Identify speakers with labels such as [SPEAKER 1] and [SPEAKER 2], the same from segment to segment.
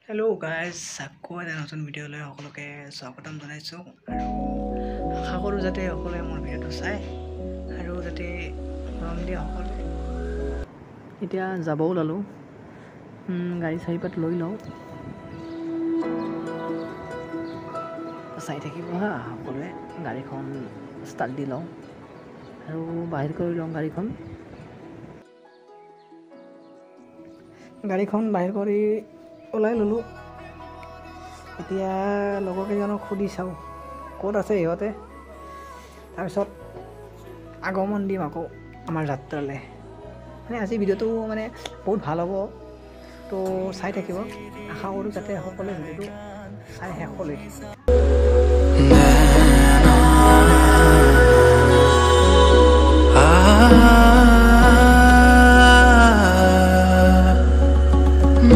[SPEAKER 1] Hello' guys, আকৌ এটা নতুন ভিডিঅ'লৈ সকলোকে স্বাগতম জনাইছোঁ আৰু আশা কৰোঁ যাতে সকলোৱে মোৰ ভিডিঅ'টো চায় আৰু যাতে মৰম দিয়ে সকলোৱে। এতিয়া যাব ওলালোঁ, গাড়ী চাৰিপাত লৈ লওঁ, চাই থাকিব হা সকলোৱে। গাড়ীখন ষ্টাৰ্ট দি লওঁ আৰু বাহিৰ কৰি লওঁ গাড়ীখন বাহিৰ কৰি ওলাই ল'লোঁ। এতিয়া লগৰকেইজনক সুধি চাওঁ ক'ত আছে সিহঁতে, তাৰপিছত আগমন দিম আকৌ আমাৰ যাত্ৰালৈ। মানে আজি ভিডিঅ'টো মানে বহুত ভাল হ'ব, তো চাই থাকিব। আশা কৰোঁ যাতে সকলোৱে ভিডিঅ'টো চাই শেষলৈকে।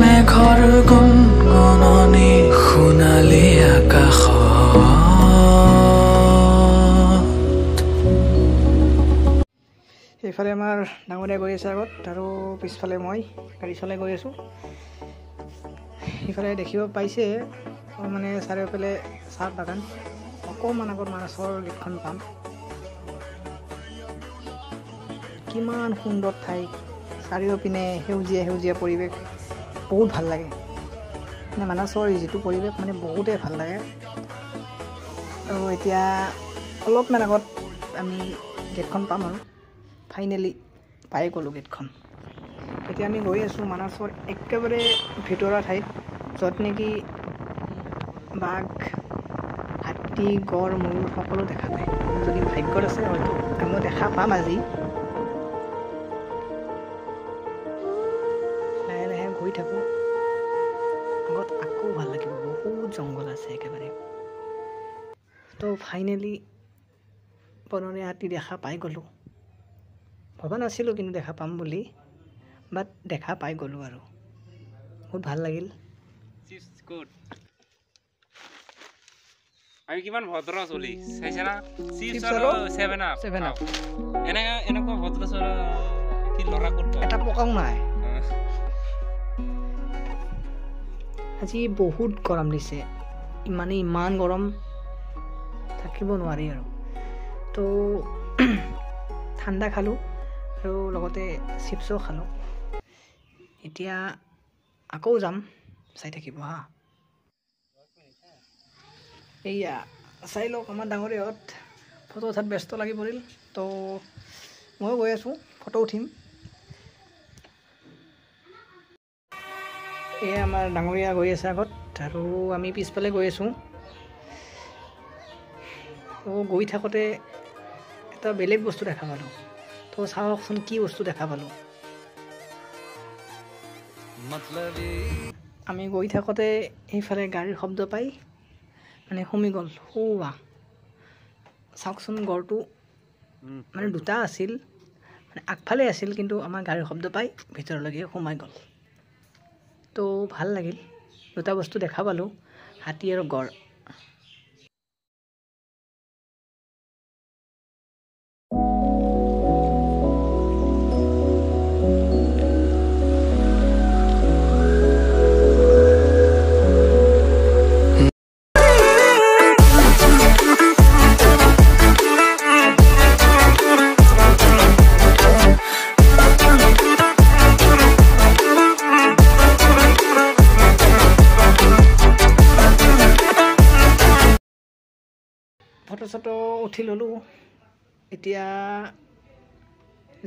[SPEAKER 2] মেঘৰ গুণগুণনি সোণালী আকাশত।
[SPEAKER 1] সেইফালে আমাৰ ডাঙৰীয়া গৈ আছে আগত আৰু পিছফালে মই গাড়ী চলাই গৈ আছোঁ। সেইফালে দেখিব পাইছে মানে চাৰিওফালে চাহ বাগান। অকণমান আগত মাছৰ গেটখন পাম। কিমান সুন্দৰ ঠাই, চাৰিওপিনে সেউজীয়া সেউজীয়া পৰিৱেশ, বহুত ভাল লাগে। মানে মানাছৰ যিটো পৰিৱেশ মানে বহুতেই ভাল লাগে। আৰু এতিয়া অলপমান আগত আমি গেটখন পাম আৰু ফাইনেলি পাই গ'লোঁ গেটখন। এতিয়া আমি গৈ আছোঁ মানাছৰ একেবাৰে ভিতৰুৱা ঠাইত, য'ত নেকি বাঘ, হাতী, গড়, ময়ূৰ সকলো দেখা পায়। যদি ভাগ্যত আছে হয়তো মই দেখা পাম আজি। লাহে লাহে গৈ থাকোঁ, আগত আকৌ ভাল লাগিব, বহুত জংঘল আছে একেবাৰে। তো ফাইনেলি বনৰীয়া হাতী দেখা পাই গ'লোঁ। ভবা নাছিলোঁ কিন্তু দেখা পাম বুলি, বাট দেখা পাই গ'লোঁ আৰু বহুত ভাল লাগিল।
[SPEAKER 3] আমি কিমান ভদ্ৰ চলি চাইছে না, চিপছ আৰু 7 আপ এনেকুৱা ভদ্ৰ চলা কি ল'ৰা ক'ত
[SPEAKER 1] এটা পকাও নাই। আজি বহুত গৰম দিছে, ইমান গৰম থাকিব নোৱাৰি আৰু। তো ঠাণ্ডা খালোঁ আৰু লগতে চিপছো খালোঁ। এতিয়া আকৌ যাম, চাই থাকিব হা। এইয়া চাই লওক, আমাৰ ডাঙৰীয়াহঁত ফটো উঠাত ব্যস্ত লাগি পৰিল। তো ময়ো গৈ আছোঁ, ফটো উঠিম। এয়া আমাৰ ডাঙৰীয়া গৈ আছে আগত আৰু আমি পিছফালে গৈ আছোঁ। গৈ থাকোঁতে এটা বেলেগ বস্তু দেখা পালোঁ। তো চাওকচোন কি বস্তু দেখা পালোঁ। আমি গৈ থাকোঁতে সেইফালে গাড়ীৰ শব্দ পাই মানে সুমি গ'ল। চাওকচোন, গড়টো মানে দুটা আছিল, মানে আগফালে আছিল, কিন্তু আমাৰ গাড়ীৰ শব্দ পাই ভিতৰলৈকে সোমাই গ'ল। তো ভাল লাগিল, দুটা বস্তু দেখা পালোঁ, হাতী আৰু গড়। ফটো চটো উঠি ল'লোঁ, এতিয়া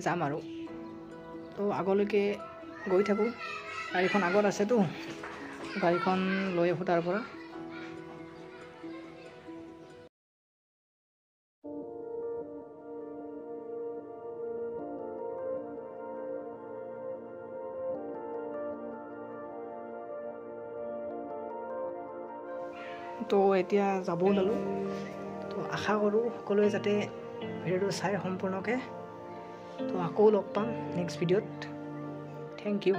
[SPEAKER 1] যাম আৰু। তো আগলৈকে গৈ থাকোঁ, গাড়ীখন আগত আছেতো, গাড়ীখন লৈ আহোঁ তাৰ পৰা। তো এতিয়া যাব ওলালোঁ। তো আশা কৰোঁ সকলোৱে যাতে ভিডিঅ'টো চাই সম্পূৰ্ণকৈ। তো আকৌ লগ পাম নেক্সট ভিডিঅ'ত। Thank U.